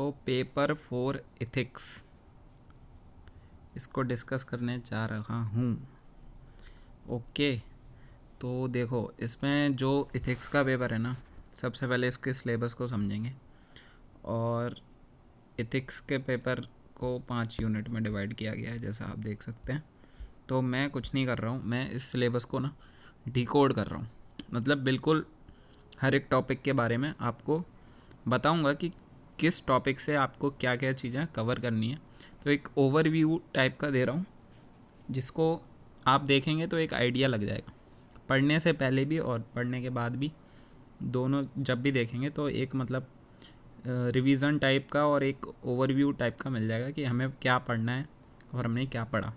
तो paper for ethics इसको discuss करने जा रहा हूँ। ओके, तो देखो इसमें जो एथिक्स का पेपर है ना, सबसे पहले इसके सिलेबस को समझेंगे और एथिक्स के पेपर को 5 यूनिट में डिवाइड किया गया है जैसा आप देख सकते हैं। तो मैं कुछ नहीं कर रहा हूँ, मैं इस सिलेबस को ना डिकोड कर रहा हूँ। मतलब बिल्कुल हर एक टॉपिक के बारे में आपको बताऊँगा कि किस टॉपिक से आपको क्या क्या चीज़ें कवर करनी है। तो एक ओवरव्यू टाइप का दे रहा हूँ जिसको आप देखेंगे तो एक आइडिया लग जाएगा। पढ़ने से पहले भी और पढ़ने के बाद भी, दोनों जब भी देखेंगे तो एक मतलब रिवीजन टाइप का और एक ओवरव्यू टाइप का मिल जाएगा कि हमें क्या पढ़ना है और हमने क्या पढ़ा।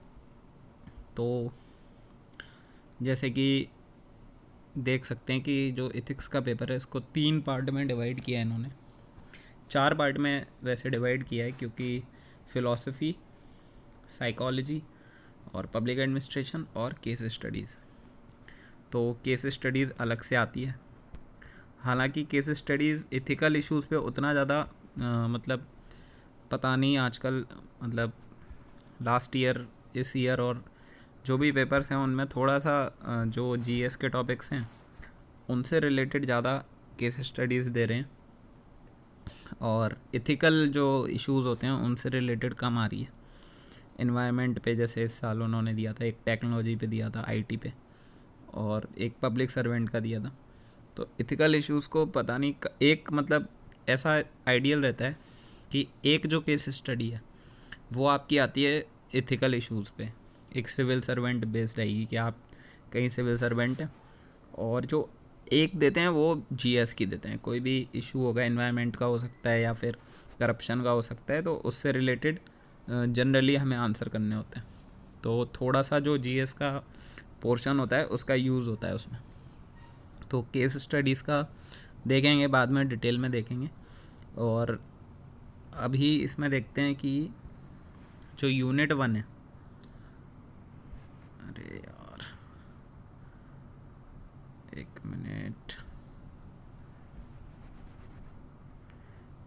तो जैसे कि देख सकते हैं कि जो एथिक्स का पेपर है इसको 3 पार्ट में डिवाइड किया है इन्होंने। 4 पार्ट में वैसे डिवाइड किया है क्योंकि फ़िलॉसफी, साइकोलॉजी और पब्लिक एडमिनिस्ट्रेशन और केस स्टडीज़। तो केस स्टडीज़ अलग से आती है। हालांकि केस स्टडीज़ एथिकल इश्यूज़ पे उतना ज़्यादा मतलब पता नहीं आजकल, मतलब लास्ट ईयर, इस ईयर और जो भी पेपर्स हैं उनमें थोड़ा सा जो जीएस के टॉपिक्स हैं उनसे रिलेटेड ज़्यादा केस स्टडीज़ दे रहे हैं और एथिकल जो इश्यूज़ होते हैं उनसे रिलेटेड कम आ रही है। एनवायरनमेंट पे जैसे इस साल उन्होंने दिया था, एक टेक्नोलॉजी पे दिया था, आईटी पे, और एक पब्लिक सर्वेंट का दिया था। तो एथिकल इश्यूज़ को पता नहीं एक मतलब ऐसा आइडियल रहता है कि एक जो केस स्टडी है वो आपकी आती है एथिकल इश्यूज़ पे, एक सिविल सर्वेंट बेस्ड रहेगी कि आप कहीं सिविल सर्वेंट हैं, और जो एक देते हैं वो जीएस की देते हैं। कोई भी इशू होगा, एनवायरनमेंट का हो सकता है या फिर करप्शन का हो सकता है, तो उससे रिलेटेड जनरली हमें आंसर करने होते हैं। तो थोड़ा सा जो जीएस का पोर्शन होता है उसका यूज़ होता है उसमें। तो केस स्टडीज़ का देखेंगे, बाद में डिटेल में देखेंगे। और अभी इसमें देखते हैं कि जो यूनिट 1 है, अरे यार एक मिनट,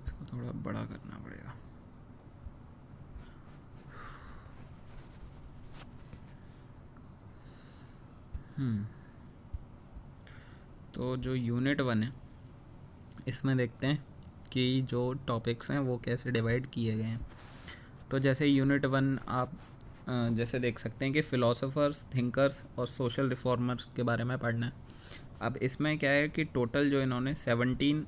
इसको थोड़ा बड़ा करना पड़ेगा। तो जो यूनिट 1 है इसमें देखते हैं कि जो टॉपिक्स हैं वो कैसे डिवाइड किए गए हैं। तो जैसे यूनिट 1 आप जैसे देख सकते हैं कि फ़िलासफ़र्स, थिंकर्स और सोशल रिफॉर्मर्स के बारे में पढ़ना है। अब इसमें क्या है कि टोटल जो इन्होंने 17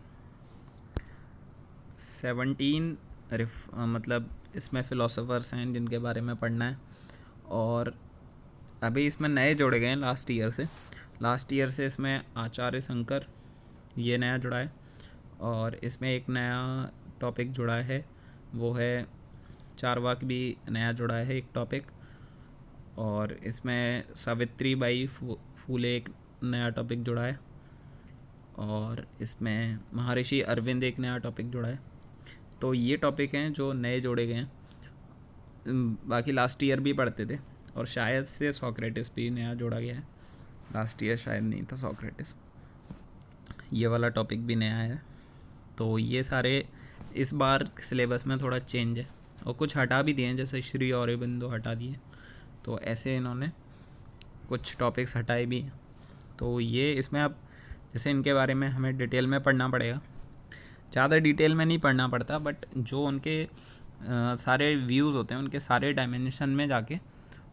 मतलब इसमें फ़िलासफ़र्स हैं जिनके बारे में पढ़ना है। और अभी इसमें नए जोड़े गए हैं लास्ट ईयर से इसमें आचार्य शंकर ये नया जुड़ा है। और इसमें एक नया टॉपिक जुड़ा है, वो है चारवाक भी नया जुड़ा है एक टॉपिक। और इसमें सावित्री बाई फूले एक नया टॉपिक जुड़ा है। और इसमें महर्षि अरविंद एक नया टॉपिक जुड़ा है। तो ये टॉपिक हैं जो नए जोड़े गए हैं। बाकी लास्ट ईयर भी पढ़ते थे, और शायद से सोक्रेटिस भी नया जोड़ा गया है। लास्ट ईयर शायद नहीं था सोक्रेटिस, ये वाला टॉपिक भी नया है। तो ये सारे इस बार सिलेबस में थोड़ा चेंज है, और कुछ हटा भी दिए हैं, जैसे श्री औरबिंदो हटा दिए। तो ऐसे इन्होंने कुछ टॉपिक्स हटाए भी हैं। तो ये इसमें अब जैसे इनके बारे में हमें डिटेल में पढ़ना पड़ेगा। ज़्यादा डिटेल में नहीं पढ़ना पड़ता, बट जो उनके सारे व्यूज़ होते हैं उनके सारे डायमेंशन में जाके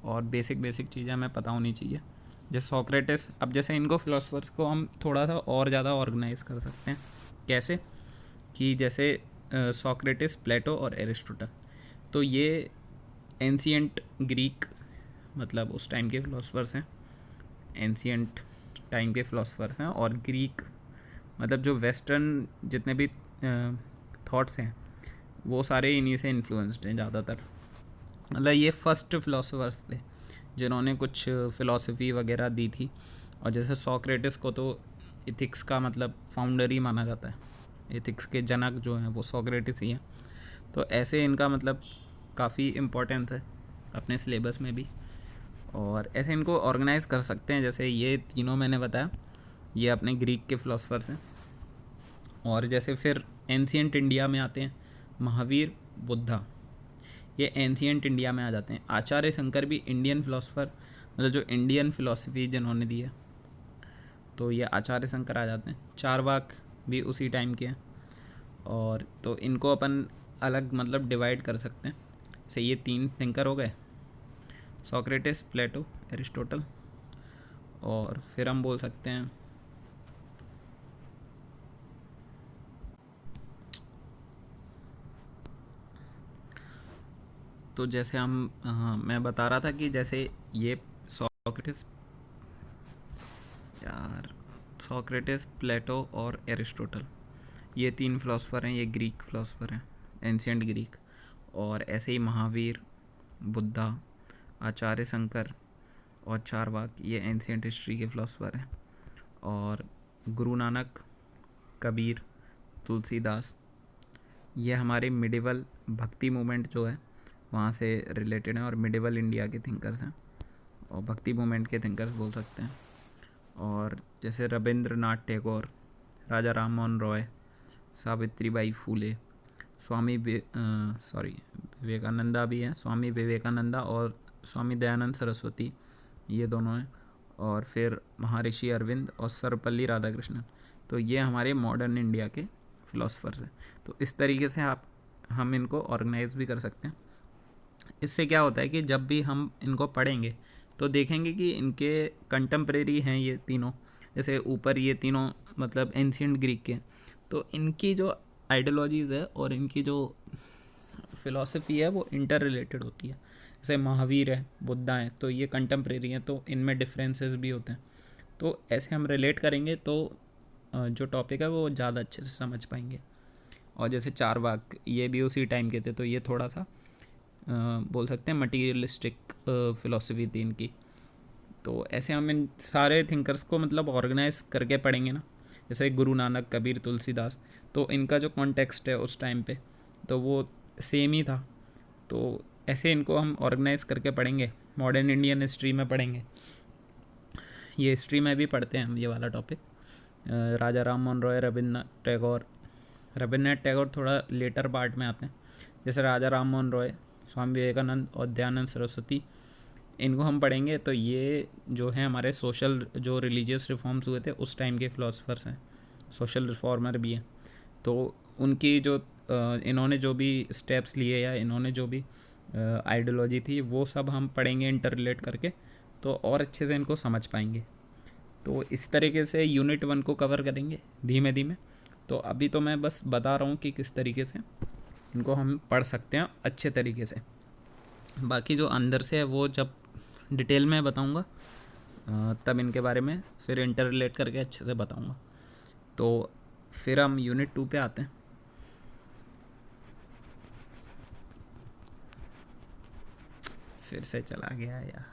और बेसिक चीज़ें हमें पता होनी चाहिए। जैसे सोक्रेटिस, अब जैसे इनको फिलोसफर्स को हम थोड़ा सा और ज़्यादा ऑर्गेनाइज कर सकते हैं। कैसे कि जैसे सोक्रेटिस, प्लेटो और एरिस्टोटल, तो ये एंशियंट ग्रीक मतलब उस टाइम के फ़िलासफ़र्स हैं, एंशियंट टाइम के फ़िलासफ़र्स हैं। और ग्रीक मतलब जो वेस्टर्न जितने भी थॉट्स हैं वो सारे इन्हीं से इन्फ्लुएंस्ड हैं ज़्यादातर। मतलब ये फर्स्ट फ़िलासफ़र्स थे जिन्होंने कुछ फ़िलासफ़ी वगैरह दी थी। और जैसे सोक्रेटिस को तो एथिक्स का मतलब फाउंडर ही माना जाता है, एथिक्स के जनक जो हैं वो सोक्रेटिस ही हैं। तो ऐसे इनका मतलब काफ़ी इम्पोर्टेंस है अपने सिलेबस में भी, और ऐसे इनको ऑर्गेनाइज़ कर सकते हैं। जैसे ये तीनों मैंने बताया, ये अपने ग्रीक के फ़िलासफ़र्स हैं। और जैसे फिर एंशियंट इंडिया में आते हैं महावीर, बुद्धा, ये एंशियंट इंडिया में आ जाते हैं। आचार्य शंकर भी इंडियन फिलोसफर, मतलब जो इंडियन फिलोसफी जिन्होंने दी है, तो ये आचार्य शंकर आ जाते हैं। चारवाक भी उसी टाइम के हैं। और तो इनको अपन अलग मतलब डिवाइड कर सकते हैं। जैसे ये 3 थिंकर हो गए, सोक्रेटिस, प्लेटो, एरिस्टोटल। और फिर हम बोल सकते हैं तो जैसे हम मैं बता रहा था कि जैसे ये सोक्रेटिस, यार सोक्रेटिस, प्लेटो और एरिस्टोटल, ये 3 फिलोसफर हैं, ये ग्रीक फिलोसफर हैं, एंशियंट ग्रीक। और ऐसे ही महावीर, बुद्धा, आचार्य शंकर और चारवाक, ये एंशियंट हिस्ट्री के फिलोसफर हैं। और गुरु नानक, कबीर, तुलसीदास, ये हमारे मिडिवल भक्ति मूवमेंट जो है वहाँ से रिलेटेड हैं और मिडिवल इंडिया के थिंकर्स हैं और भक्ति मूवमेंट के थिंकर्स बोल सकते हैं। और जैसे रविंद्रनाथ टैगोर, राजा राम मोहन रॉय, सावित्रीबाई फूले, विवेकानंदा भी हैं, स्वामी विवेकानंदा और स्वामी दयानंद सरस्वती, ये दोनों हैं। और फिर महर्षि अरविंद और सर्वपल्ली राधाकृष्णन, तो ये हमारे मॉडर्न इंडिया के फिलोसफर्स हैं। तो इस तरीके से हम इनको ऑर्गेनाइज भी कर सकते हैं। इससे क्या होता है कि जब भी हम इनको पढ़ेंगे तो देखेंगे कि इनके कंटेम्प्रेरी हैं ये तीनों। जैसे ऊपर ये तीनों मतलब एंशियंट ग्रीक के, तो इनकी जो आइडियोलॉजीज़ है और इनकी जो फिलॉसफी है वो इंटर रिलेटेड होती है। जैसे महावीर है, बुद्धा है, तो ये कंटेम्प्रेरी हैं, तो इनमें डिफरेंसेस भी होते हैं। तो ऐसे हम रिलेट करेंगे तो जो टॉपिक है वो ज़्यादा अच्छे से समझ पाएंगे। और जैसे चारवाक, ये भी उसी टाइम के थे, तो ये थोड़ा सा बोल सकते हैं मटीरियलिस्टिक फ़िलासफ़ी थी इनकी। तो ऐसे हम इन सारे थिंकर्स को मतलब ऑर्गेनाइज करके पढ़ेंगे ना। जैसे गुरु नानक, कबीर, तुलसीदास, तो इनका जो कॉन्टेक्स्ट है उस टाइम पे तो वो सेम ही था। तो ऐसे इनको हम ऑर्गेनाइज करके पढ़ेंगे, मॉडर्न इंडियन हिस्ट्री में पढ़ेंगे। ये हिस्ट्री में भी पढ़ते हैं हम ये वाला टॉपिक। राजा राम मोहन रॉय, रविन्द्रनाथ टैगोर थोड़ा लेटर पार्ट में आते हैं। जैसे राजा राम मोहन रॉय, स्वामी विवेकानंद और दयानंद सरस्वती, इनको हम पढ़ेंगे। तो ये जो है हमारे सोशल जो रिलीजियस रिफॉर्म्स हुए थे उस टाइम के फ़िलासफ़र्स हैं, सोशल रिफॉर्मर भी हैं। तो उनकी जो इन्होंने जो भी स्टेप्स लिए या इन्होंने जो भी आइडियोलॉजी थी वो सब हम पढ़ेंगे इंटर रिलेट करके, तो और अच्छे से इनको समझ पाएंगे। तो इस तरीके से यूनिट 1 को कवर करेंगे धीमे धीमे। तो अभी तो मैं बस बता रहा हूँ कि किस तरीके से इनको हम पढ़ सकते हैं अच्छे तरीके से। बाकी जो अंदर से है वो जब डिटेल में बताऊँगा तब इनके बारे में फिर इंटर रिलेट करके अच्छे से बताऊँगा। तो फिर हम यूनिट 2 पे आते हैं। फिर से चला गया यार।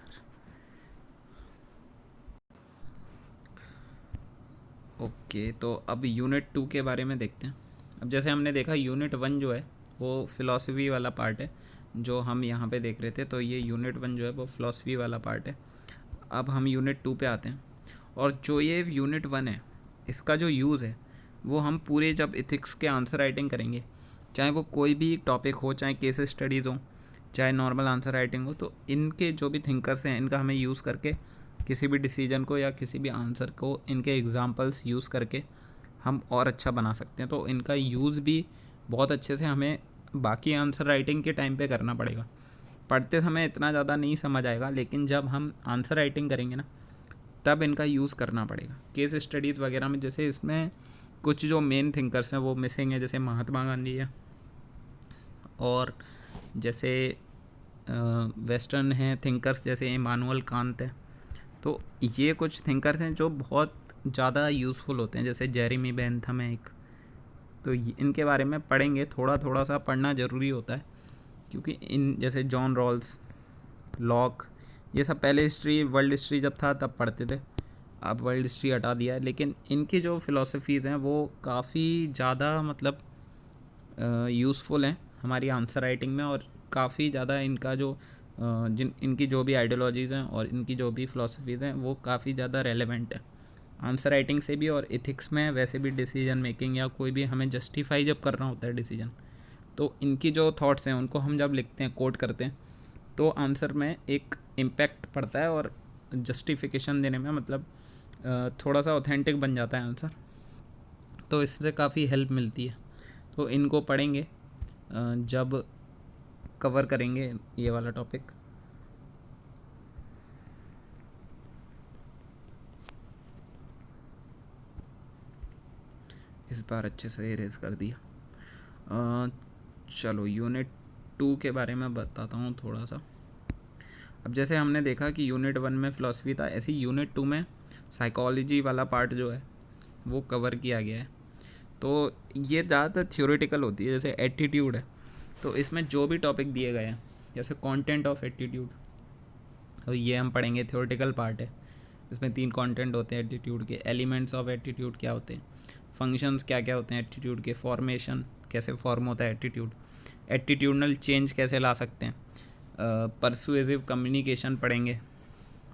ओके, तो अब यूनिट 2 के बारे में देखते हैं। अब जैसे हमने देखा यूनिट 1 जो है वो फ़िलासफ़ी वाला पार्ट है जो हम यहाँ पे देख रहे थे। तो ये यूनिट 1 जो है वो फ़िलासफ़ी वाला पार्ट है। अब हम यूनिट 2 पे आते हैं। और जो ये यूनिट 1 है इसका जो यूज़ है वो हम पूरे जब इथिक्स के आंसर राइटिंग करेंगे, चाहे वो कोई भी टॉपिक हो, चाहे केस स्टडीज़ हो, चाहे नॉर्मल आंसर राइटिंग हो, तो इनके जो भी थिंकर्स हैं इनका हमें यूज़ करके किसी भी डिसीजन को या किसी भी आंसर को इनके एग्जांपल्स यूज़ करके हम और अच्छा बना सकते हैं। तो इनका यूज़ भी बहुत अच्छे से हमें बाकी आंसर राइटिंग के टाइम पे करना पड़ेगा। पढ़ते समय इतना ज़्यादा नहीं समझ आएगा, लेकिन जब हम आंसर राइटिंग करेंगे ना तब इनका यूज़ करना पड़ेगा। केस स्टडीज़ वगैरह में जैसे इसमें कुछ जो मेन थिंकर्स हैं वो मिसिंग है, जैसे महात्मा गांधी है और जैसे वेस्टर्न हैं थिंकर्स जैसे इमानुअल कांत है। तो ये कुछ थिंकर्स हैं जो बहुत ज़्यादा यूज़फुल होते हैं, जैसे जेरेमी बेंथम है एक। तो इनके बारे में पढ़ेंगे, थोड़ा थोड़ा सा पढ़ना ज़रूरी होता है क्योंकि इन जैसे जॉन रॉल्स, लॉक, ये सब पहले हिस्ट्री, वर्ल्ड हिस्ट्री जब था तब पढ़ते थे, अब वर्ल्ड हिस्ट्री हटा दिया है। लेकिन इनकी जो फ़िलासफ़ीज़ हैं वो काफ़ी ज़्यादा मतलब यूज़फुल हैं हमारी आंसर राइटिंग में। और काफ़ी ज़्यादा इनका जो इनकी जो भी आइडियोलॉजीज़ हैं और इनकी जो भी फ़िलासफ़ीज़ हैं वो काफ़ी ज़्यादा रेलेवेंट है आंसर राइटिंग से भी और इथिक्स में। वैसे भी डिसीजन मेकिंग या कोई भी हमें जस्टिफाई जब करना होता है डिसीजन, तो इनकी जो थॉट्स हैं उनको हम जब लिखते हैं, कोट करते हैं, तो आंसर में एक इम्पैक्ट पड़ता है और जस्टिफिकेशन देने में मतलब थोड़ा सा ऑथेंटिक बन जाता है आंसर। तो इससे काफ़ी हेल्प मिलती है। तो इनको पढ़ेंगे जब कवर करेंगे ये वाला टॉपिक। इस बार अच्छे से इरेज कर दिया। चलो यूनिट 2 के बारे में बताता हूँ थोड़ा सा। अब जैसे हमने देखा कि यूनिट 1 में फ़िलासफ़ी था, ऐसे ही यूनिट 2 में साइकोलॉजी वाला पार्ट जो है वो कवर किया गया है। तो ये ज़्यादातर थ्योरेटिकल होती है। जैसे एटीट्यूड है, तो इसमें जो भी टॉपिक दिए गए हैं, जैसे कंटेंट ऑफ एटीट्यूड, तो ये हम पढ़ेंगे, थ्योरेटिकल पार्ट है। इसमें 3 कंटेंट होते हैं एटीट्यूड के। एलिमेंट्स ऑफ एटीट्यूड क्या होते हैं, फंक्शंस क्या क्या होते हैं एटीट्यूड के, फॉर्मेशन कैसे फॉर्म होता है एटीट्यूड, एटीट्यूडनल चेंज कैसे ला सकते हैं, परसुएसिव कम्युनिकेशन पढ़ेंगे,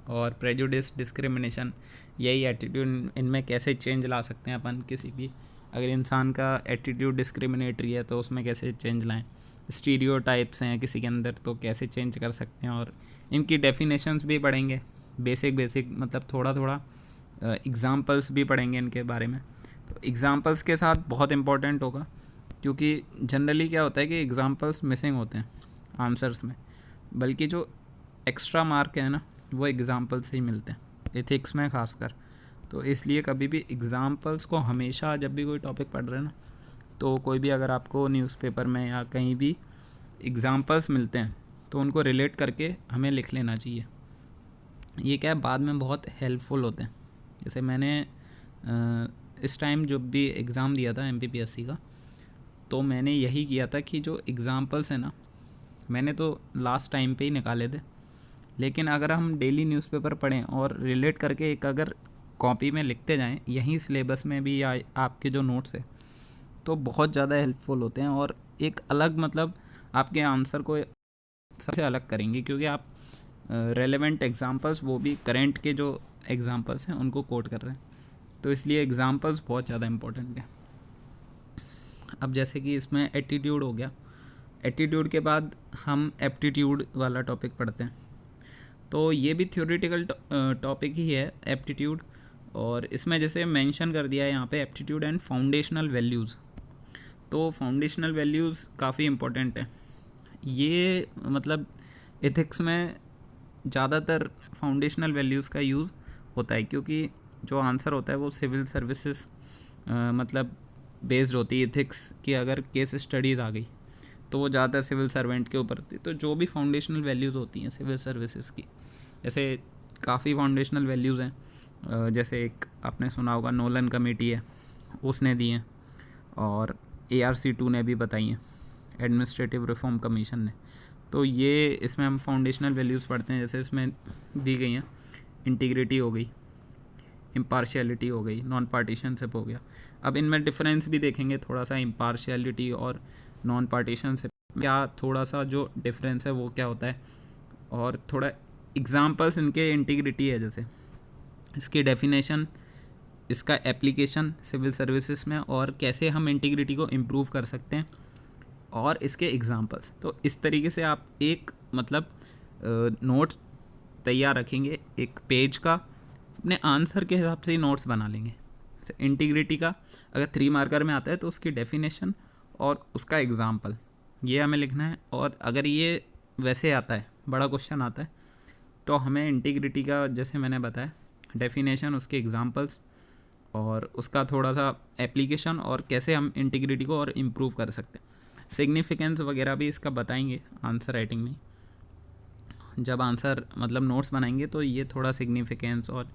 और प्रेजुडिस, डिस्क्रिमिनेशन, यही एटीट्यूड, इनमें कैसे चेंज ला सकते हैं अपन। किसी भी अगर इंसान का एटीट्यूड डिस्क्रिमिनेटरी है तो उसमें कैसे चेंज लाएं, स्टीरियोटाइप्स हैं किसी के अंदर तो कैसे चेंज कर सकते हैं, और इनकी डेफिनेशंस भी पढ़ेंगे, बेसिक मतलब थोड़ा थोड़ा एग्ज़ाम्पल्स भी पढ़ेंगे इनके बारे में। तो एग्ज़ाम्पल्स के साथ बहुत इम्पोर्टेंट होगा, क्योंकि जनरली क्या होता है कि एग्ज़ाम्पल्स मिसिंग होते हैं आंसर्स में, बल्कि जो एक्स्ट्रा मार्क है ना वो एग्ज़ाम्पल से ही मिलते हैं, एथिक्स में खासकर। तो इसलिए कभी भी एग्ज़ाम्पल्स को हमेशा, जब भी कोई टॉपिक पढ़ रहे हैं ना, तो कोई भी अगर आपको न्यूज़पेपर में या कहीं भी एग्ज़ाम्पल्स मिलते हैं तो उनको रिलेट करके हमें लिख लेना चाहिए। ये क्या है, बाद में बहुत हेल्पफुल होते हैं। जैसे मैंने इस टाइम जब भी एग्ज़ाम दिया था MPPSC का, तो मैंने यही किया था कि जो एग्ज़ाम्पल्स हैं ना, मैंने तो लास्ट टाइम पे ही निकाले थे, लेकिन अगर हम डेली न्यूज़पेपर पढ़ें और रिलेट करके एक अगर कॉपी में लिखते जाएं, यहीं सिलेबस में भी या आपके जो नोट्स है, तो बहुत ज़्यादा हेल्पफुल होते हैं और एक अलग मतलब आपके आंसर को सबसे अलग करेंगे, क्योंकि आप रेलेवेंट एग्जांपल्स, वो भी करंट के जो एग्जांपल्स हैं उनको कोट कर रहे हैं। तो इसलिए एग्जांपल्स बहुत ज़्यादा इम्पोर्टेंट है। अब जैसे कि इसमें एटीट्यूड हो गया, एटीट्यूड के बाद हम एप्टीट्यूड वाला टॉपिक पढ़ते हैं। तो ये भी थ्योरेटिकल टॉपिक ही है एप्टीट्यूड, और इसमें जैसे मेंशन कर दिया है यहाँ पे एप्टीट्यूड एंड फाउंडेशनल वैल्यूज़। तो फाउंडेशनल वैल्यूज़ काफ़ी इम्पोर्टेंट है। ये मतलब एथिक्स में ज़्यादातर फाउंडेशनल वैल्यूज़ का यूज़ होता है, क्योंकि जो आंसर होता है वो सिविल सर्विसेज मतलब बेस्ड होती है। एथिक्स की अगर केस स्टडीज़ आ गई तो वो ज़्यादा सिविल सर्वेंट के ऊपर होती है। तो जो भी फाउंडेशनल वैल्यूज़ होती हैं सिविल सर्विसेज की, जैसे काफ़ी फाउंडेशनल वैल्यूज़ हैं, जैसे एक आपने सुना होगा नोलन कमेटी है, उसने दी हैं, और ARC2 ने भी बताई हैं, एडमिनिस्ट्रेटिव रिफॉर्म कमीशन ने। तो ये इसमें हम फाउंडेशनल वैल्यूज़ पढ़ते हैं। जैसे इसमें दी गई हैं, इंटीग्रिटी हो गई, इम्पार्शियलिटी हो गई, नॉन पार्टीशनशिप हो गया। अब इनमें डिफरेंस भी देखेंगे थोड़ा सा, इम्पार्शियलिटी और नॉन पार्टीशनशिप क्या थोड़ा सा जो डिफरेंस है वो क्या होता है, और थोड़ा एग्जांपल्स इनके इंटीग्रिटी है, जैसे इसकी डेफिनेशन, इसका एप्लीकेशन सिविल सर्विसेज में, और कैसे हम इंटीग्रिटी को इम्प्रूव कर सकते हैं, और इसके एग्जांपल्स। तो इस तरीके से आप एक मतलब नोट तैयार रखेंगे, एक पेज का, अपने आंसर के हिसाब से ही नोट्स बना लेंगे। जैसे इंटीग्रिटी का अगर 3 मार्कर में आता है तो उसकी डेफिनेशन और उसका एग्जाम्पल ये हमें लिखना है, और अगर ये वैसे आता है, बड़ा क्वेश्चन आता है, तो हमें इंटीग्रिटी का जैसे मैंने बताया डेफिनेशन, उसके एग्जांपल्स और उसका थोड़ा सा एप्लीकेशन, और कैसे हम इंटीग्रिटी को और इम्प्रूव कर सकते हैं। सिग्निफिकेंस वगैरह भी इसका बताएंगे आंसर राइटिंग में। जब आंसर मतलब नोट्स बनाएंगे तो ये थोड़ा सिग्निफिकेंस और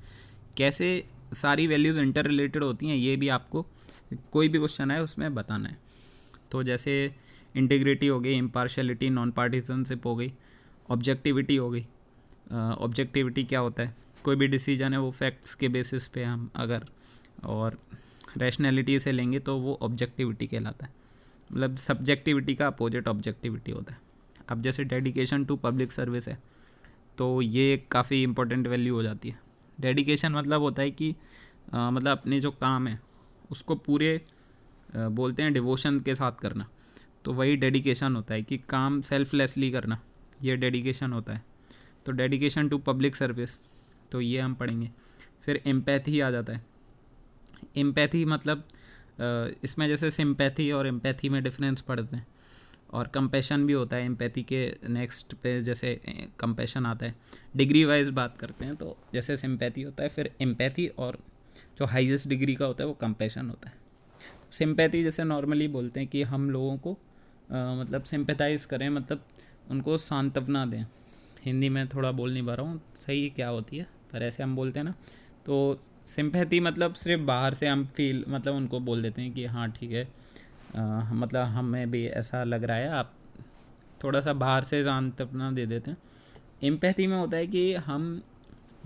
कैसे सारी वैल्यूज़ इंटर रिलेटेड होती हैं, ये भी आपको कोई भी क्वेश्चन आए उसमें बताना है। तो जैसे इंटीग्रिटी हो गई, इम्पार्शियलिटी, नॉन पार्टीशनशिप हो गई, ऑब्जेक्टिविटी हो गई। ऑब्जेक्टिविटी क्या होता है, कोई भी डिसीजन है वो फैक्ट्स के बेसिस पे हम अगर और रैशनैलिटी से लेंगे तो वो ऑब्जेक्टिविटी कहलाता है। मतलब सब्जेक्टिविटी का अपोजिट ऑब्जेक्टिविटी होता है। अब जैसे डेडिकेशन टू पब्लिक सर्विस है, तो ये काफ़ी इंपॉर्टेंट वैल्यू हो जाती है। डेडिकेशन मतलब होता है कि मतलब अपने जो काम है उसको पूरे बोलते हैं डिवोशन के साथ करना। तो वही डेडिकेशन होता है कि काम सेल्फलेसली करना, ये डेडिकेशन होता है। तो डेडिकेशन टू पब्लिक सर्विस, तो ये हम पढ़ेंगे। फिर एम्पैथी आ जाता है। एम्पैथी मतलब इसमें जैसे सिंपैथी और एम्पैथी में डिफरेंस पढ़ते हैं, और कंपैशन भी होता है एम्पैथी के नेक्स्ट पे, जैसे कंपैशन आता है। डिग्री वाइज बात करते हैं तो जैसे सिंपैथी होता है, फिर एम्पैथी, और जो हाईएस्ट डिग्री का होता है वो कंपैशन होता है। सिंपैथी जैसे नॉर्मली बोलते हैं कि हम लोगों को मतलब सिंपैथाइज करें, मतलब उनको सांत्वना दें। हिंदी में थोड़ा बोल नहीं पा रहा हूँ सही क्या होती है, पर ऐसे हम बोलते हैं ना। तो सिंपैथी मतलब सिर्फ बाहर से हम फील, मतलब उनको बोल देते हैं कि हाँ ठीक है, मतलब हमें भी ऐसा लग रहा है, आप थोड़ा सा बाहर से सांत्वना दे देते हैं। एम्पैथी में होता है कि हम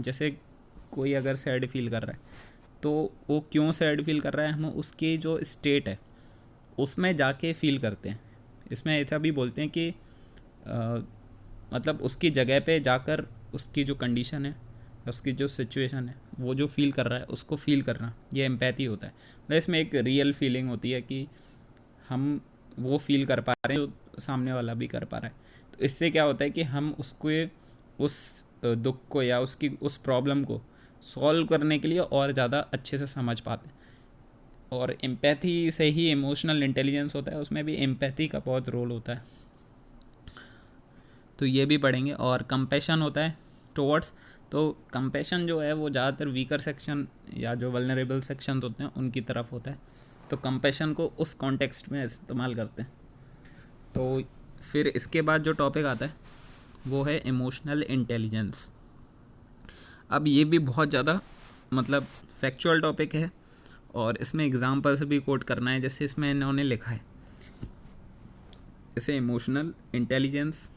जैसे कोई अगर सैड फील कर रहा है तो वो क्यों सैड फील कर रहा है, हम उसकी जो स्टेट है उसमें जाके फील करते हैं। इसमें ऐसा भी बोलते हैं कि मतलब उसकी जगह पे जाकर उसकी जो कंडीशन है, उसकी जो सिचुएशन है, वो जो फील कर रहा है उसको फील करना, ये एम्पैथी होता है। मतलब इसमें एक रियल फीलिंग होती है कि हम वो फील कर पा रहे हैं जो सामने वाला भी कर पा रहा है। तो इससे क्या होता है कि हम उसको, उस दुख को या उसकी उस प्रॉब्लम को सॉल्व करने के लिए और ज़्यादा अच्छे से समझ पाते हैं। और एम्पैथी से ही इमोशनल इंटेलिजेंस होता है, उसमें भी एम्पैथी का बहुत रोल होता है, तो ये भी पढ़ेंगे। और कंपैशन होता है टुवर्ड्स, तो कंपैशन जो है वो ज़्यादातर वीकर सेक्शन या जो वल्नरेबल सेक्शन होते हैं उनकी तरफ होता है। तो कंपैशन को उस कॉन्टेक्स्ट में इस्तेमाल करते हैं। तो फिर इसके बाद जो टॉपिक आता है वो है इमोशनल इंटेलिजेंस। अब ये भी बहुत ज़्यादा मतलब फैक्चुअल टॉपिक है, और इसमें एग्जाम्पल्स भी कोट करना है। जैसे इसमें इन्होंने लिखा है, जैसे emotional intelligence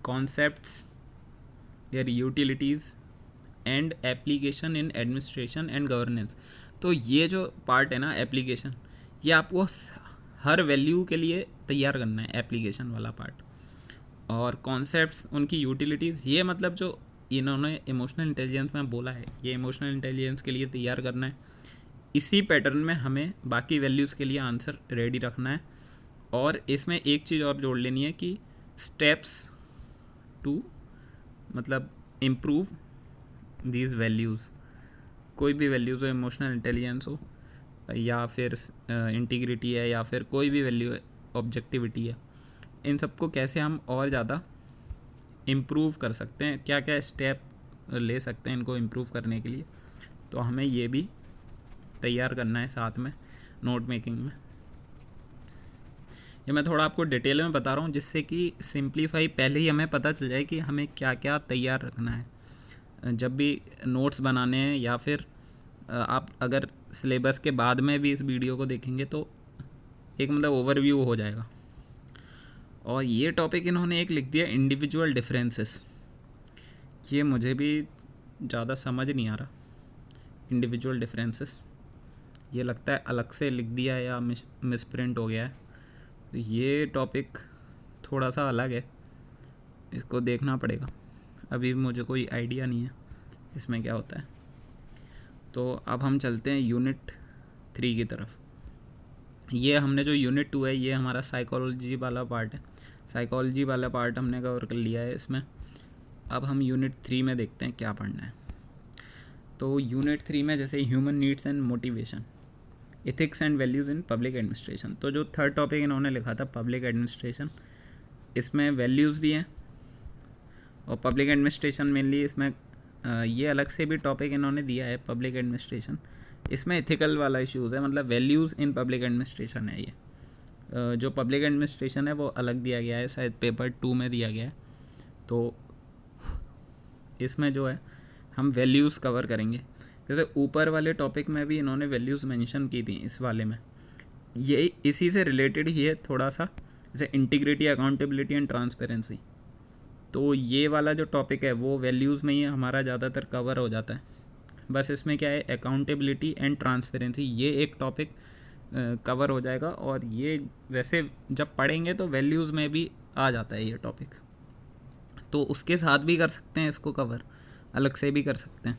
concepts, their utilities and application in administration and governance. तो ये जो पार्ट है ना एप्लीकेशन, ये आपको हर वैल्यू के लिए तैयार करना है, एप्लीकेशन वाला पार्ट। और कॉन्सेप्ट्स, उनकी यूटिलिटीज़, ये मतलब जो इन्होंने इमोशनल इंटेलिजेंस में बोला है, ये इमोशनल इंटेलिजेंस के लिए तैयार करना है। इसी पैटर्न में हमें बाकी वैल्यूज़ के लिए आंसर रेडी रखना है। और इसमें एक चीज़ और जोड़ लेनी है कि स्टेप्स टू मतलब इम्प्रूव दीज वैल्यूज़, कोई भी वैल्यूज़ हो, इमोशनल इंटेलिजेंस हो या फिर इंटीग्रिटी है या फिर कोई भी वैल्यू है, ऑब्जेक्टिविटी है, इन सबको कैसे हम और ज़्यादा इम्प्रूव कर सकते हैं, क्या क्या स्टेप ले सकते हैं इनको इम्प्रूव करने के लिए। तो हमें ये भी तैयार करना है साथ में नोट मेकिंग में। ये मैं थोड़ा आपको डिटेल में बता रहा हूँ जिससे कि सिंप्लीफाई पहले ही हमें पता चल जाए कि हमें क्या क्या तैयार रखना है जब भी नोट्स बनाने हैं, या फिर आप अगर सिलेबस के बाद में भी इस वीडियो को देखेंगे तो एक मतलब ओवरव्यू हो जाएगा। और ये टॉपिक इन्होंने एक लिख दिया इंडिविजुअल डिफरेंसेस, ये मुझे भी ज़्यादा समझ नहीं आ रहा। इंडिविजुअल डिफरेंसेस ये लगता है अलग से लिख दिया है या मिसप्रिंट हो गया है, तो ये टॉपिक थोड़ा सा अलग है, इसको देखना पड़ेगा। अभी मुझे कोई आइडिया नहीं है इसमें क्या होता है। तो अब हम चलते हैं यूनिट 3 की तरफ। ये हमने जो यूनिट 2 है ये हमारा साइकोलॉजी वाला पार्ट है, साइकोलॉजी वाला पार्ट हमने कवर कर लिया है इसमें। अब हम यूनिट 3 में देखते हैं क्या पढ़ना है। तो यूनिट 3 में जैसे human needs and motivation, ethics and values in public administration. तो जो थर्ड टॉपिक इन्होंने लिखा था पब्लिक एडमिनिस्ट्रेशन, इसमें वैल्यूज़ भी हैं और पब्लिक एडमिनिस्ट्रेशन मेनली इसमें ये अलग से भी टॉपिक इन्होंने दिया है पब्लिक एडमिनिस्ट्रेशन। इसमें एथिकल वाला इश्यूज़ है, मतलब वैल्यूज़ इन पब्लिक एडमिनिस्ट्रेशन है ये। जो पब्लिक एडमिनिस्ट्रेशन है वो अलग दिया गया है, शायद पेपर 2 में दिया गया है। तो इसमें जो है हम वैल्यूज़ कवर करेंगे। जैसे ऊपर वाले टॉपिक में भी इन्होंने वैल्यूज़ मेंशन की थी, इस वाले में ये इसी से रिलेटेड ही है थोड़ा सा, जैसे इंटीग्रिटी, अकाउंटेबिलिटी एंड ट्रांसपेरेंसी। तो ये वाला जो टॉपिक है वो वैल्यूज़ में ही हमारा ज़्यादातर कवर हो जाता है। बस इसमें क्या है, अकाउंटेबिलिटी एंड ट्रांसपेरेंसी, ये एक टॉपिक कवर हो जाएगा। और ये वैसे जब पढ़ेंगे तो वैल्यूज़ में भी आ जाता है ये टॉपिक, तो उसके साथ भी कर सकते हैं इसको कवर, अलग से भी कर सकते हैं।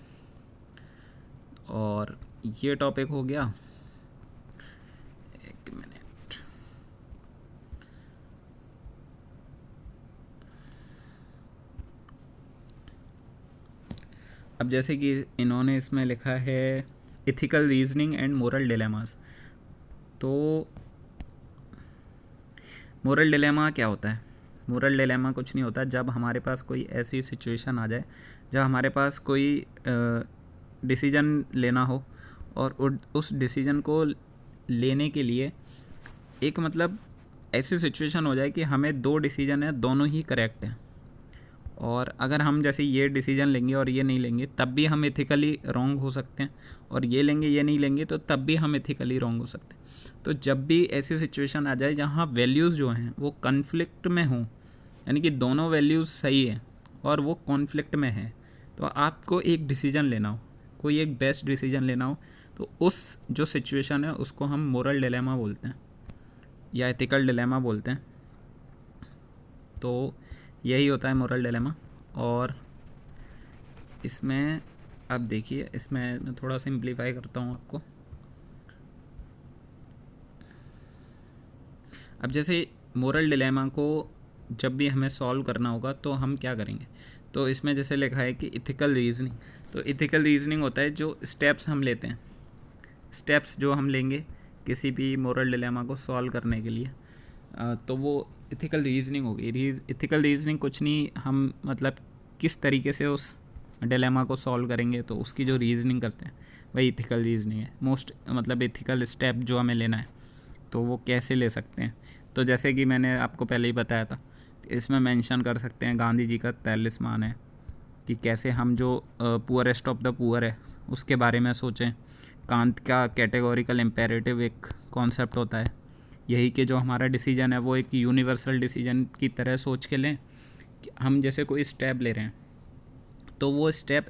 और ये टॉपिक हो गया, एक मिनट, अब जैसे कि इन्होंने इसमें लिखा है ethical reasoning and moral dilemmas. तो मोरल डिलेमा क्या होता है? मोरल डिलेमा कुछ नहीं होता, जब हमारे पास कोई ऐसी सिचुएशन आ जाए जब हमारे पास कोई डिसीजन लेना हो और उस डिसीजन को लेने के लिए एक मतलब ऐसी सिचुएशन हो जाए कि हमें दो डिसीजन है, दोनों ही करेक्ट हैं, और अगर हम जैसे ये डिसीजन लेंगे और ये नहीं लेंगे तब भी हम एथिकली रॉन्ग हो सकते हैं, और ये लेंगे ये नहीं लेंगे तो तब भी हम एथिकली रॉन्ग हो सकते हैं। तो जब भी ऐसी सिचुएशन आ जाए जहाँ वैल्यूज़ जो हैं वो कन्फ्लिक्ट में हों, यानी कि दोनों वैल्यूज़ सही हैं और वो कॉन्फ्लिक्ट में है, तो आपको एक डिसीजन लेना हो, कोई एक बेस्ट डिसीजन लेना हो, तो उस जो सिचुएशन है उसको हम मोरल डिलेमा बोलते हैं या एथिकल डिलेमा बोलते हैं। तो यही होता है मोरल डिलेमा। और इसमें अब देखिए, इसमें मैं थोड़ा सिंप्लीफाई करता हूँ आपको। अब जैसे मोरल डिलेमा को जब भी हमें सॉल्व करना होगा तो हम क्या करेंगे, तो इसमें जैसे लिखा है कि इथिकल रीजनिंग, तो इथिकल रीजनिंग होता है जो स्टेप्स हम लेते हैं, स्टेप्स जो हम लेंगे किसी भी मोरल डिलेमा को सॉल्व करने के लिए, तो वो इथिकल रीजनिंग होगी। इथिकल रीजनिंग कुछ नहीं, हम मतलब किस तरीके से उस डिलेमा को सॉल्व करेंगे तो उसकी जो रीजनिंग करते हैं वही इथिकल रीजनिंग है। मोस्ट मतलब इथिकल स्टेप जो हमें लेना है तो वो कैसे ले सकते हैं, तो जैसे कि मैंने आपको पहले ही बताया था, इसमें मेंशन कर सकते हैं गांधी जी का तैलिस्मान है कि कैसे हम जो पुअरेस्ट ऑफ द पुअर है उसके बारे में सोचें। कांत का कैटेगोरिकल इम्पेरेटिव एक कॉन्सेप्ट होता है, यही कि जो हमारा डिसीजन है वो एक यूनिवर्सल डिसीजन की तरह सोच के लें कि हम जैसे कोई स्टेप ले रहे हैं तो वो स्टेप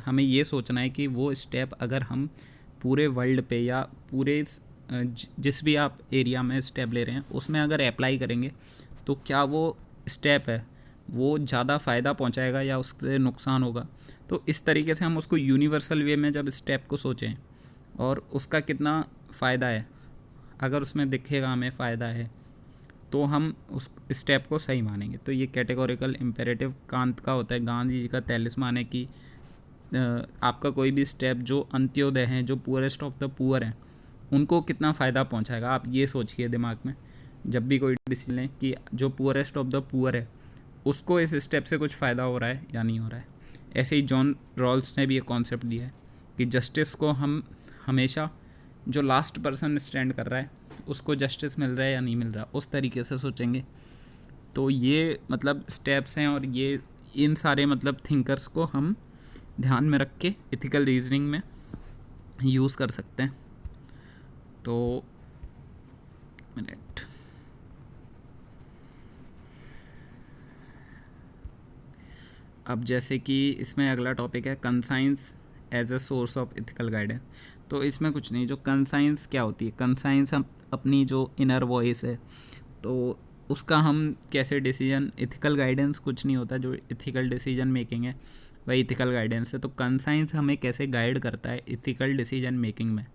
हमें ये सोचना है कि वो स्टेप अगर हम पूरे वर्ल्ड पे या पूरे जिस भी आप एरिया में स्टेप ले रहे हैं उसमें अगर अप्लाई करेंगे तो क्या वो स्टेप है वो ज़्यादा फ़ायदा पहुंचाएगा या उससे नुकसान होगा। तो इस तरीके से हम उसको यूनिवर्सल वे में जब स्टेप को सोचें और उसका कितना फ़ायदा है, अगर उसमें दिखेगा हमें फ़ायदा है तो हम उस स्टेप को सही मानेंगे। तो ये कैटेगोरिकल इम्पेरेटिव कांत का होता है, गांधी जी का तैलिस्मान है कि आपका कोई भी स्टेप जो अंत्योदय हैं, जो पुअरेस्ट ऑफ द पुअर हैं, उनको कितना फ़ायदा पहुंचाएगा। आप ये सोचिए दिमाग में जब भी कोई डिसीजन लें कि जो पुअरेस्ट ऑफ द पुअर है उसको इस स्टेप से कुछ फ़ायदा हो रहा है या नहीं हो रहा है। ऐसे ही जॉन रॉल्स ने भी ये कॉन्सेप्ट दिया है कि जस्टिस को हम हमेशा जो लास्ट पर्सन स्टैंड कर रहा है उसको जस्टिस मिल रहा है या नहीं मिल रहा, उस तरीके से सोचेंगे। तो ये मतलब स्टेप्स हैं और ये इन सारे मतलब थिंकर्स को हम ध्यान में रख के इथिकल रीजनिंग में यूज़ कर सकते हैं। तो मिनट, अब जैसे कि इसमें अगला टॉपिक है conscience as a source of ethical guidance. तो इसमें कुछ नहीं, जो कंसाइंस क्या होती है, कंसाइंस हम अपनी जो इनर वॉइस है तो उसका हम कैसे डिसीजन, इथिकल गाइडेंस कुछ नहीं होता, जो इथिकल डिसीजन मेकिंग है वही इथिकल गाइडेंस है। तो कंसाइंस हमें कैसे गाइड करता है इथिकल डिसीजन मेकिंग में,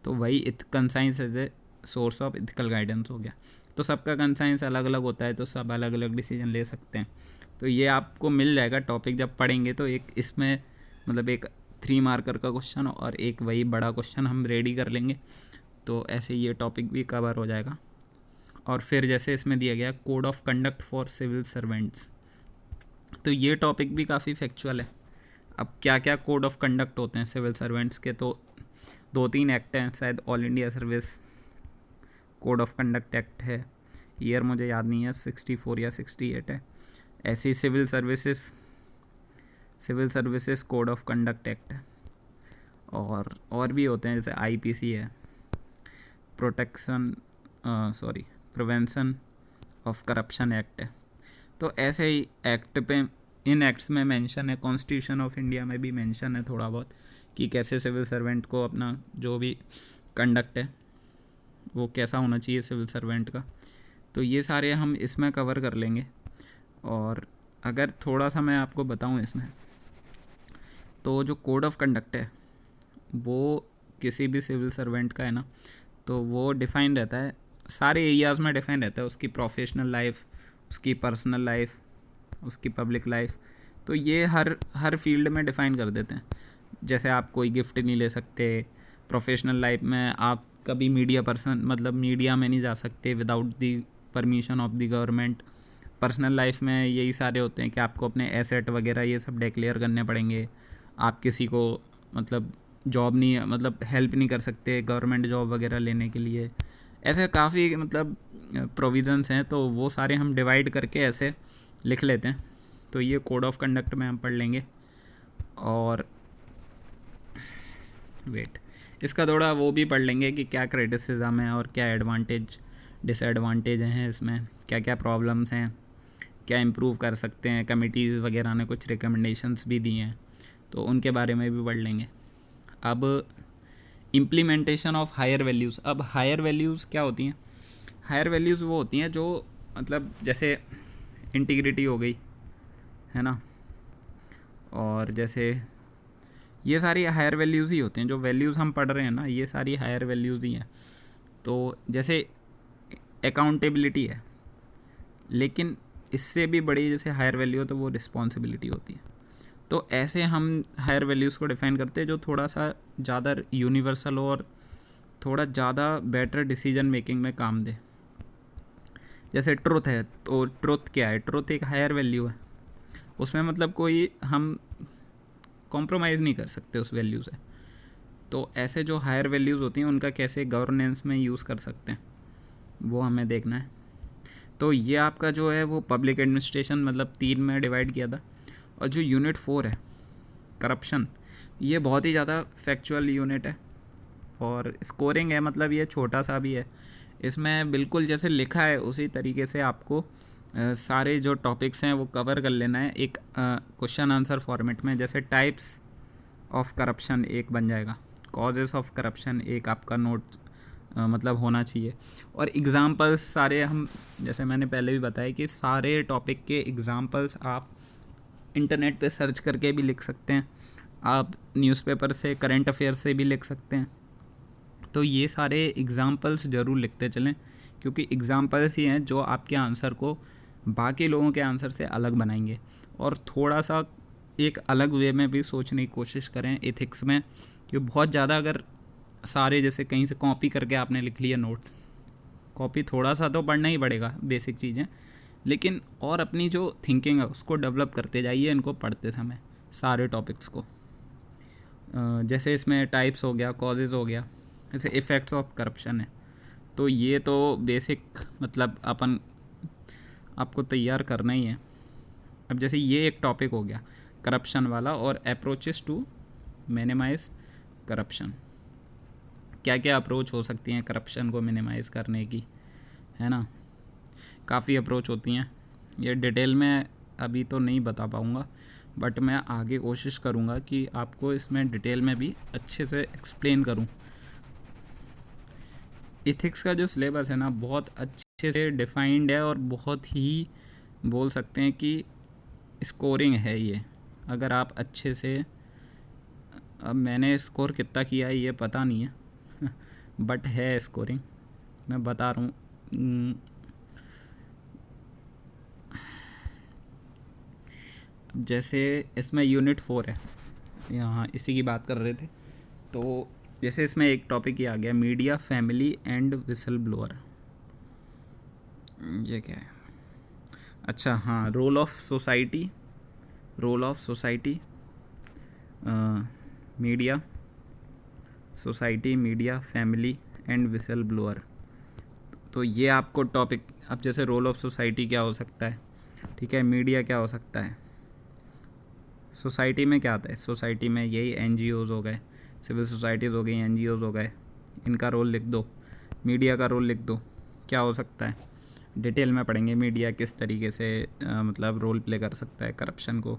तो वही conscience as a source of ethical guidance हो गया। तो सबका कंसाइंस अलग अलग होता है तो सब अलग अलग डिसीजन ले सकते हैं। तो ये आपको मिल जाएगा टॉपिक जब पढ़ेंगे, तो एक इसमें मतलब एक 3 मार्कर का क्वेश्चन और एक वही बड़ा क्वेश्चन हम रेडी कर लेंगे, तो ऐसे ये टॉपिक भी कवर हो जाएगा। और फिर जैसे इसमें दिया गया code of conduct for civil servants, तो ये टॉपिक भी काफ़ी फैक्चुअल है। अब क्या क्या कोड ऑफ कंडक्ट होते हैं सिविल सर्वेंट्स के, तो 2-3 एक्ट हैं शायद, All India Service code of conduct act है, ईयर मुझे याद नहीं है, 64 या 68 है। ऐसे ही civil services code of conduct act है, और भी होते हैं जैसे आईपीसी है, प्रिवेंशन ऑफ करप्शन एक्ट है। तो ऐसे ही एक्ट पे, इन एक्ट्स में मेंशन है, कॉन्स्टिट्यूशन ऑफ इंडिया में भी मेंशन है थोड़ा बहुत कि कैसे सिविल सर्वेंट को अपना जो भी कंडक्ट है वो कैसा होना चाहिए सिविल सर्वेंट का। तो ये सारे हम इसमें कवर कर लेंगे। और अगर थोड़ा सा मैं आपको बताऊं इसमें, तो जो कोड ऑफ कंडक्ट है वो किसी भी सिविल सर्वेंट का है ना, तो वो डिफ़ाइन रहता है, सारे एरियाज़ में डिफ़ाइन रहता है, उसकी प्रोफेशनल लाइफ, उसकी पर्सनल लाइफ, उसकी पब्लिक लाइफ। तो ये हर फील्ड में डिफ़ाइन कर देते हैं। जैसे आप कोई गिफ्ट नहीं ले सकते, प्रोफेशनल लाइफ में आप कभी मीडिया पर्सन मतलब मीडिया में नहीं जा सकते without the permission of the government. Personal life में यही सारे होते हैं कि आपको अपने एसेट वगैरह ये सब डिक्लेयर करने पड़ेंगे। आप किसी को मतलब जॉब नहीं मतलब हेल्प नहीं कर सकते गवर्नमेंट जॉब वगैरह लेने के लिए। ऐसे काफ़ी मतलब प्रोविज़न्स हैं, तो वो सारे हम डिवाइड करके ऐसे लिख लेते हैं। तो ये कोड ऑफ कंडक्ट में हम पढ़ लेंगे। और वेट, इसका थोड़ा वो भी पढ़ लेंगे कि क्या क्रिटिसिज्म है और क्या एडवांटेज डिसएडवांटेज हैं इसमें, क्या क्या प्रॉब्लम्स हैं, क्या इम्प्रूव कर सकते हैं। कमिटीज़ वगैरह ने कुछ रिकमेंडेशंस भी दी हैं, तो उनके बारे में भी पढ़ लेंगे। अब इम्प्लीमेंटेशन ऑफ हायर वैल्यूज़। अब हायर वैल्यूज़ क्या होती हैं? हायर वैल्यूज़ वो होती हैं जो मतलब जैसे इंटीग्रिटी हो गई, है ना, और जैसे ये सारी हायर वैल्यूज़ ही होती हैं। जो वैल्यूज़ हम पढ़ रहे हैं ना, ये सारी हायर वैल्यूज़ ही हैं। तो जैसे अकाउंटेबिलिटी है, लेकिन इससे भी बड़ी जैसे हायर वैल्यू हो तो वो रिस्पॉन्सिबिलिटी होती है। तो ऐसे हम हायर वैल्यूज़ को डिफ़ाइन करते हैं जो थोड़ा सा ज़्यादा यूनिवर्सल हो और थोड़ा ज़्यादा बेटर डिसीजन मेकिंग में काम दे। जैसे ट्रुथ है, तो ट्रुथ क्या है? ट्रुथ एक हायर वैल्यू है, उसमें मतलब कोई हम कॉम्प्रोमाइज़ नहीं कर सकते उस वैल्यू से। तो ऐसे जो हायर वैल्यूज़ होती हैं उनका कैसे गवर्नेंस में यूज़ कर सकते हैं, वो हमें देखना है। तो ये आपका जो है वो पब्लिक एडमिनिस्ट्रेशन मतलब 3 में डिवाइड किया था। और जो यूनिट 4 है करप्शन, ये बहुत ही ज़्यादा फैक्चुअल यूनिट है और स्कोरिंग है, मतलब ये छोटा सा भी है। इसमें बिल्कुल जैसे लिखा है उसी तरीके से आपको सारे जो टॉपिक्स हैं वो कवर कर लेना है एक क्वेश्चन आंसर फॉर्मेट में। जैसे टाइप्स ऑफ करप्शन एक बन जाएगा, कॉजेज़ ऑफ करप्शन एक आपका नोट मतलब होना चाहिए, और एग्ज़ाम्पल्स सारे हम जैसे मैंने पहले भी बताया कि सारे टॉपिक के एग्ज़ाम्पल्स आप इंटरनेट पे सर्च करके भी लिख सकते हैं, आप न्यूज़पेपर से करंट अफेयर से भी लिख सकते हैं। तो ये सारे एग्ज़ाम्पल्स ज़रूर लिखते चलें, क्योंकि एग्ज़ाम्पल्स ही हैं जो आपके आंसर को बाकी लोगों के आंसर से अलग बनाएंगे। और थोड़ा सा एक अलग वे में भी सोचने की कोशिश करें एथिक्स में, कि बहुत ज़्यादा अगर सारे जैसे कहीं से कॉपी करके आपने लिख लिया नोट्स, कॉपी थोड़ा सा तो पढ़ना ही पड़ेगा बेसिक चीज़ें, लेकिन और अपनी जो थिंकिंग है उसको डेवलप करते जाइए इनको पढ़ते समय सारे टॉपिक्स को। जैसे इसमें टाइप्स हो गया, कॉजेज़ हो गया, जैसे इफ़ेक्ट्स ऑफ करप्शन है। तो ये तो बेसिक मतलब अपन आपको तैयार करना ही है। अब जैसे ये एक टॉपिक हो गया करप्शन वाला, और अप्रोचेस टू मिनिमाइज़ करप्शन, क्या क्या अप्रोच हो सकती हैं करप्शन को मिनिमाइज़ करने की, है ना। काफ़ी अप्रोच होती हैं, ये डिटेल में अभी तो नहीं बता पाऊँगा, बट मैं आगे कोशिश करूँगा कि आपको इसमें डिटेल में भी अच्छे से एक्सप्लेन करूँ। इथिक्स का जो सिलेबस है ना बहुत अच्छे से डिफाइंड है और बहुत ही बोल सकते हैं कि स्कोरिंग है ये। अगर आप अच्छे से, अब मैंने स्कोर कितना किया है ये पता नहीं है बट है स्कोरिंग, मैं बता रहा हूँ। जैसे इसमें यूनिट 4 है, यहाँ इसी की बात कर रहे थे। तो जैसे इसमें एक टॉपिक ये आ गया media, family and whistleblower. ये क्या है? अच्छा हाँ, role of society, role of society, media, society, media, family and whistleblower. तो ये आपको टॉपिक, अब जैसे रोल ऑफ सोसाइटी क्या हो सकता है, ठीक है, मीडिया क्या हो सकता है, सोसाइटी में क्या आता है, सोसाइटी में यही एनजीओज़ हो गए, सिविल सोसाइटीज़ हो गई, एनजीओज़ हो गए, इनका रोल लिख दो। मीडिया का रोल लिख दो, क्या हो सकता है, डिटेल में पढ़ेंगे मीडिया किस तरीके से मतलब रोल प्ले कर सकता है करप्शन को।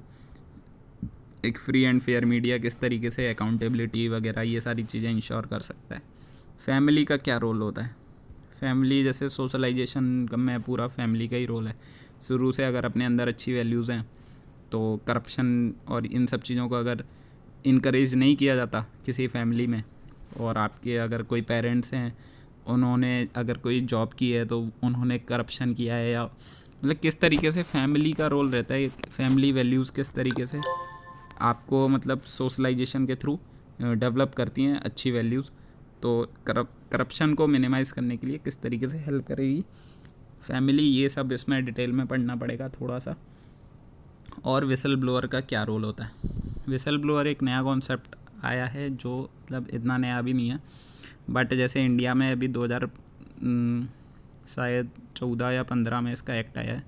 एक फ्री एंड फेयर मीडिया किस तरीके से अकाउंटेबिलिटी वगैरह ये सारी चीज़ें इंश्योर कर सकता है। फैमिली का क्या रोल होता है, फैमिली जैसे सोशलाइजेशन में पूरा फैमिली का ही रोल है। शुरू से अगर अपने अंदर अच्छी वैल्यूज़ हैं तो करप्शन और इन सब चीज़ों को अगर इनकरेज नहीं किया जाता किसी फैमिली में, और आपके अगर कोई पेरेंट्स हैं उन्होंने अगर कोई जॉब की है तो उन्होंने करप्शन किया है या मतलब किस तरीके से फैमिली का रोल रहता है, फैमिली वैल्यूज़ किस तरीके से आपको मतलब सोशलाइजेशन के थ्रू डेवलप करती हैं अच्छी वैल्यूज़। तो करप्शन को मिनिमाइज़ करने के लिए किस तरीके से हेल्प करेगी फैमिली, ये सब इसमें डिटेल में पढ़ना पड़ेगा थोड़ा सा। और विसल ब्लोअर का क्या रोल होता है। विसल ब्लोअर एक नया कॉन्सेप्ट आया है जो मतलब इतना नया भी नहीं है, बट जैसे इंडिया में अभी 2000 शायद 14 या 15 में इसका एक्ट आया है।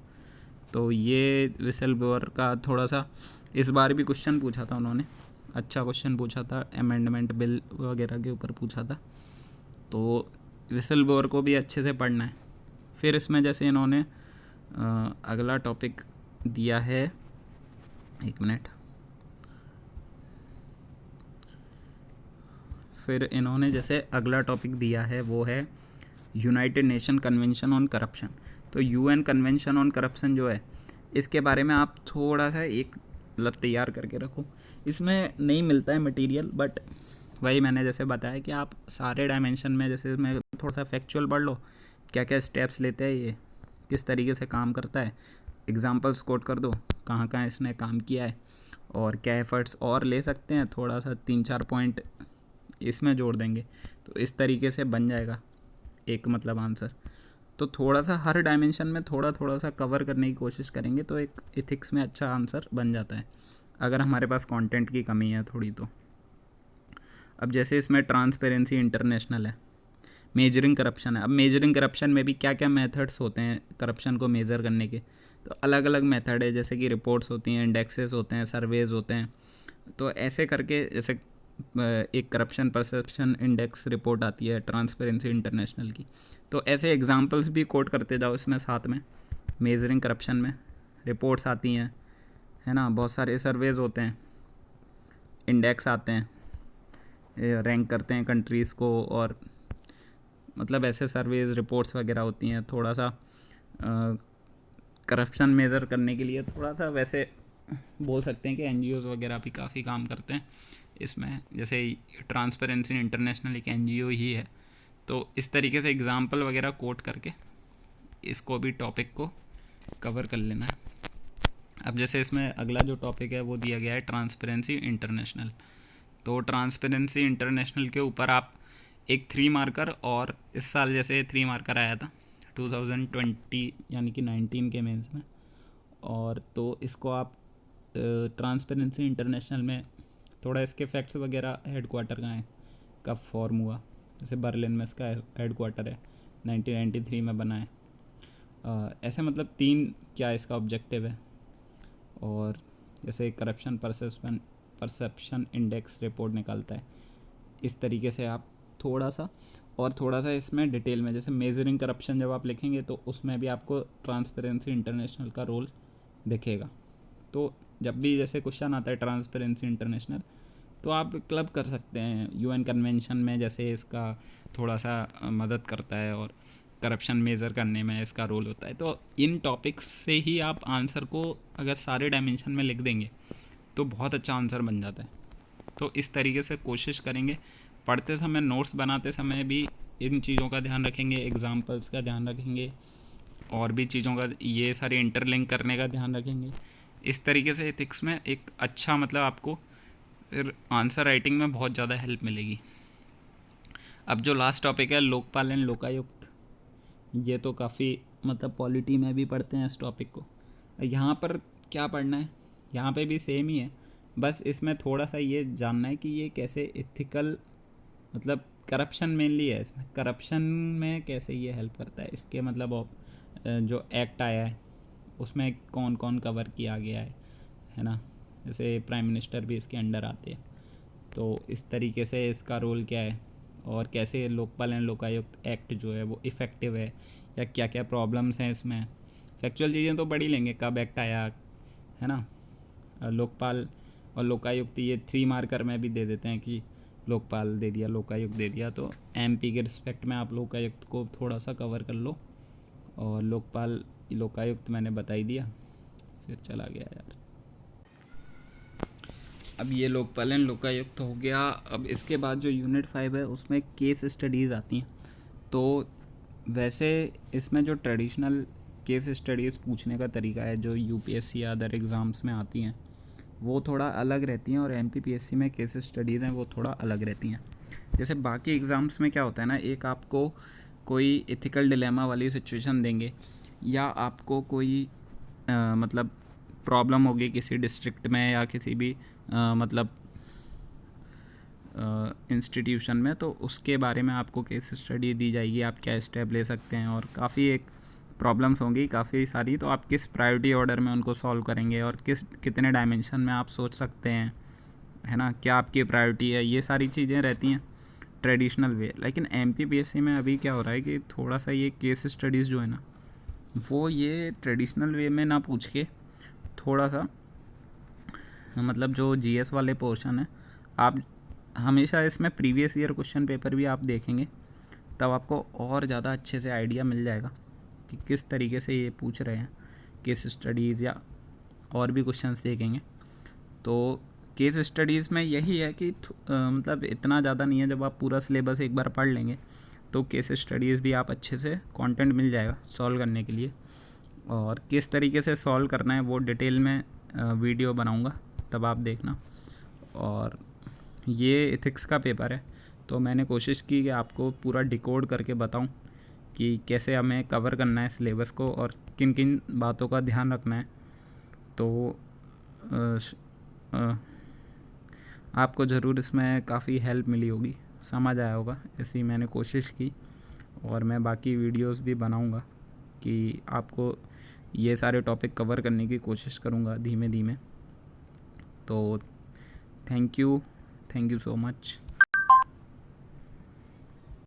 तो ये विसल ब्लोअर का थोड़ा सा इस बार भी क्वेश्चन पूछा था उन्होंने, अच्छा क्वेश्चन पूछा था, अमेंडमेंट बिल वगैरह के ऊपर पूछा था। तो विसल ब्लोअर को भी अच्छे से पढ़ना है। फिर इसमें जैसे इन्होंने अगला टॉपिक दिया है, एक मिनट, फिर इन्होंने जैसे अगला टॉपिक दिया है वो है United nation convention on corruption. तो यूएन कन्वेंशन ऑन करप्शन जो है, इसके बारे में आप थोड़ा सा एक मतलब तैयार करके रखो। इसमें नहीं मिलता है मटेरियल, बट वही मैंने जैसे बताया कि आप सारे डायमेंशन में जैसे मैं थोड़ा सा फैक्चुअल पढ़ लो, क्या क्या स्टेप्स लेते हैं ये, किस तरीके से काम करता है, एग्जांपल्स कोट कर दो कहाँ कहाँ इसने काम किया है और क्या एफर्ट्स और ले सकते हैं, थोड़ा सा 3-4 पॉइंट इसमें जोड़ देंगे तो इस तरीके से बन जाएगा एक मतलब आंसर। तो थोड़ा सा हर डायमेंशन में थोड़ा थोड़ा सा कवर करने की कोशिश करेंगे तो एक एथिक्स में अच्छा आंसर बन जाता है, अगर हमारे पास कंटेंट की कमी है थोड़ी तो। अब जैसे इसमें ट्रांसपेरेंसी इंटरनेशनल है, मेजरिंग करप्शन है। अब मेजरिंग करप्शन में भी क्या क्या मेथड्स होते हैं करप्शन को मेज़र करने के, तो अलग अलग मेथड है, जैसे कि रिपोर्ट्स होती हैं, इंडेक्सेस होते हैं, सर्वेज होते हैं। तो ऐसे करके जैसे एक करप्शन परसेप्शन इंडेक्स रिपोर्ट आती है ट्रांसपेरेंसी इंटरनेशनल की, तो ऐसे एग्जांपल्स भी कोट करते जाओ इसमें साथ में। मेजरिंग करप्शन में रिपोर्ट्स आती हैं, है ना, बहुत सारे सर्वेज होते हैं, इंडेक्स आते हैं, रैंक करते हैं कंट्रीज़ को, और मतलब ऐसे सर्वेज रिपोर्ट्स वगैरह होती हैं। थोड़ा सा करप्शन मेज़र करने के लिए थोड़ा सा वैसे बोल सकते हैं कि एनजीओज़ वगैरह भी काफ़ी काम करते हैं इसमें, जैसे ट्रांसपेरेंसी इंटरनेशनल एक एनजीओ ही है। तो इस तरीके से एग्जांपल वगैरह कोट करके इसको भी टॉपिक को कवर कर लेना है। अब जैसे इसमें अगला जो टॉपिक है वो दिया गया है ट्रांसपेरेंसी इंटरनेशनल। तो ट्रांसपेरेंसी इंटरनेशनल के ऊपर आप एक 3 मार्कर, और इस साल जैसे 3 मार्कर आया था 2020 यानी कि 19 के मेंस में, और तो इसको आप ट्रांसपेरेंसी इंटरनेशनल में थोड़ा इसके फैक्ट्स वगैरह, हेड क्वार्टर कहाँ है, कब फॉर्म हुआ, जैसे बर्लिन में इसका हेड क्वार्टर है, 1993 में बना है, ऐसे मतलब 3 क्या इसका ऑब्जेक्टिव है। और जैसे करप्शन परसेप्शन इंडेक्स रिपोर्ट निकालता है, इस तरीके से आप थोड़ा सा इसमें डिटेल में, जैसे मेजरिंग करप्शन जब आप लिखेंगे तो उसमें भी आपको ट्रांसपेरेंसी इंटरनेशनल का रोल दिखेगा। तो जब भी जैसे क्वेश्चन आता है ट्रांसपेरेंसी इंटरनेशनल, तो आप क्लब कर सकते हैं यूएन कन्वेंशन में, जैसे इसका थोड़ा सा मदद करता है और करप्शन मेज़र करने में इसका रोल होता है। तो इन टॉपिक्स से ही आप आंसर को अगर सारे डायमेंशन में लिख देंगे तो बहुत अच्छा आंसर बन जाता है। तो इस तरीके से कोशिश करेंगे, पढ़ते समय नोट्स बनाते समय भी इन चीज़ों का ध्यान रखेंगे, एग्जांपल्स का ध्यान रखेंगे, और भी चीज़ों का ये सारे इंटरलिंक करने का ध्यान रखेंगे। इस तरीके से एथिक्स में एक अच्छा मतलब आपको फिर आंसर राइटिंग में बहुत ज़्यादा हेल्प मिलेगी। अब जो लास्ट टॉपिक है लोकपाल एंड लोकायुक्त, ये तो काफ़ी मतलब पॉलिटी में भी पढ़ते हैं इस टॉपिक को। यहाँ पर क्या पढ़ना है, यहाँ पे भी सेम ही है, बस इसमें थोड़ा सा ये जानना है कि ये कैसे एथिकल, मतलब करप्शन मेनली है इसमें, करप्शन में कैसे ये हेल्प करता है, इसके मतलब जो एक्ट आया है उसमें कौन कौन कवर किया गया है ना, जैसे प्राइम मिनिस्टर भी इसके अंडर आते हैं। तो इस तरीके से इसका रोल क्या है, और कैसे लोकपाल एंड लोकायुक्त एक्ट जो है वो इफ़ेक्टिव है, या क्या क्या प्रॉब्लम्स हैं इसमें। फैक्चुअल चीज़ें तो पढ़ ही लेंगे, कब एक्ट आया है ना। लोकपाल और लोकायुक्त ये 3 मार्कर में भी दे देते हैं कि लोकपाल दे दिया, लोकायुक्त दे दिया, तो एमपी के रिस्पेक्ट में आप लोकायुक्त को थोड़ा सा कवर कर लो, और लोकपाल लोकायुक्त मैंने बता ही दिया, फिर चला गया यार। अब ये लोकपाल एंड लोकायुक्त हो गया। अब इसके बाद जो यूनिट 5 है उसमें केस स्टडीज़ आती हैं। तो वैसे इसमें जो ट्रेडिशनल केस स्टडीज़ पूछने का तरीका है जो यूपीएससी या अदर एग्ज़ाम्स में आती हैं वो थोड़ा अलग रहती हैं, और एमपीपीएससी में केस स्टडीज़ हैं वो थोड़ा अलग रहती हैं। जैसे बाकी एग्ज़ाम्स में क्या होता है ना, एक आपको कोई एथिकल डिलेमा वाली सिचुएशन देंगे, या आपको कोई मतलब प्रॉब्लम होगी किसी डिस्ट्रिक्ट में या किसी भी मतलब इंस्टीट्यूशन में, तो उसके बारे में आपको केस स्टडी दी जाएगी, आप क्या स्टेप ले सकते हैं, और काफ़ी एक प्रॉब्लम्स होंगी काफ़ी सारी, तो आप किस प्रायोरिटी ऑर्डर में उनको सॉल्व करेंगे और कितने डायमेंशन में आप सोच सकते हैं, है ना, क्या आपकी प्रायोरिटी है, ये सारी चीज़ें रहती हैं ट्रेडिशनल वे। लेकिन एमपीपीएससी में अभी क्या हो रहा है कि थोड़ा सा ये केस स्टडीज़ जो है ना, वो ये ट्रेडिशनल वे में ना पूछ के थोड़ा सा मतलब जो जीएस वाले पोर्शन है, आप हमेशा इसमें प्रीवियस ईयर क्वेश्चन पेपर भी आप देखेंगे, तब आपको और ज़्यादा अच्छे से आइडिया मिल जाएगा कि किस तरीके से ये पूछ रहे हैं केस स्टडीज़, या और भी क्वेश्चंस देखेंगे। तो केस स्टडीज़ में यही है कि मतलब इतना ज़्यादा नहीं है, जब आप पूरा सिलेबस एक बार पढ़ लेंगे तो केस स्टडीज़ भी आप अच्छे से कंटेंट मिल जाएगा सॉल्व करने के लिए। और किस तरीके से सॉल्व करना है वो डिटेल में वीडियो बनाऊंगा, तब आप देखना। और ये एथिक्स का पेपर है, तो मैंने कोशिश की कि आपको पूरा डिकोड करके बताऊं कि कैसे हमें कवर करना है सिलेबस को और किन किन बातों का ध्यान रखना है। तो आपको ज़रूर इसमें काफ़ी हेल्प मिली होगी, समझ आया होगा, ऐसी मैंने कोशिश की। और मैं बाकी वीडियोस भी बनाऊंगा कि आपको ये सारे टॉपिक कवर करने की कोशिश करूंगा धीमे धीमे। तो थैंक यू सो मच।